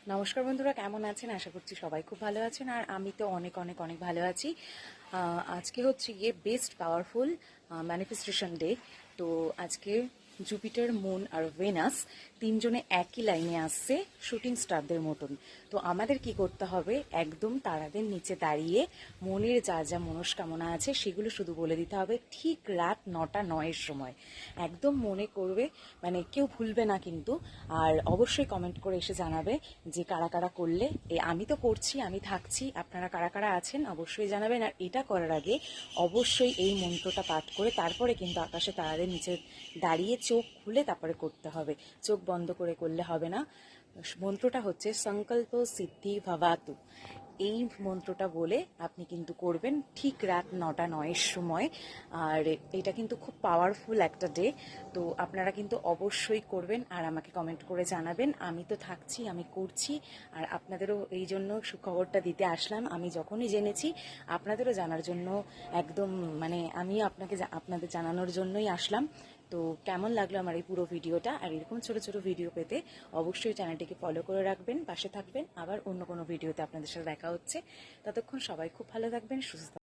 নমস্কার বন্ধুরা, কেমন আছেন? আশা করছি সবাই খুব ভালো আছেন। আর আমি তো অনেক অনেক অনেক ভালো আছি। আজকে হচ্ছে গিয়ে বেস্ট পাওয়ারফুল ম্যানিফেস্টেশন ডে। তো আজকে জুপিটার, মুন আর ভেনাস তিনজনে একই লাইনে আসছে শুটিং স্টারদের মতন। তো আমাদের কি করতে হবে, একদম তারাদের নিচে দাঁড়িয়ে মনের যা যা মনস্কামনা আছে সেগুলো শুধু বলে দিতে হবে ঠিক রাত 9টা 9-এর সময়। একদম মনে করবে, মানে কেউ ভুলবে না কিন্তু। আর অবশ্যই কমেন্ট করে এসে জানাবে যে কারা কারা করলে। আমি তো করছি, আমি থাকছি, আপনারা কারা কারা আছেন অবশ্যই জানাবেন। আর এটা করার আগে অবশ্যই এই মন্ত্রটা পাঠ করে তারপরে কিন্তু আকাশে তারাদের নিচে দাঁড়িয়ে চোখ খুলে তারপরে করতে হবে। চোখ বন্ধ করে করলে হবে না। মন্ত্রটা হচ্ছে সংকল্প সিদ্ধি ভবাতু। এই মন্ত্রটা বলে আপনি কিন্তু করবেন ঠিক রাত 9টা 9-এর সময়। আর এটা কিন্তু খুব পাওয়ারফুল একটা ডে। তো আপনারা কিন্তু অবশ্যই করবেন আর আমাকে কমেন্ট করে জানাবেন। আমি তো থাকছি, আমি করছি। আর আপনাদেরও এই জন্য সুখবরটা দিতে আসলাম। আমি যখনই জেনেছি আপনাদেরও জানার জন্য, একদম মানে আমি আপনাদের জানানোর জন্যই আসলাম। তো কেমন লাগলো আমার এই পুরো ভিডিওটা? আর এরকম ছোট ছোট ভিডিও পেতে অবশ্যই চ্যানেলটিকে ফলো করে রাখবেন, পাশে থাকবেন। আবার অন্য কোনো ভিডিওতে আপনাদের সাথে দেখা হচ্ছে। ততক্ষণ সবাই খুব ভালো থাকবেন, সুস্থ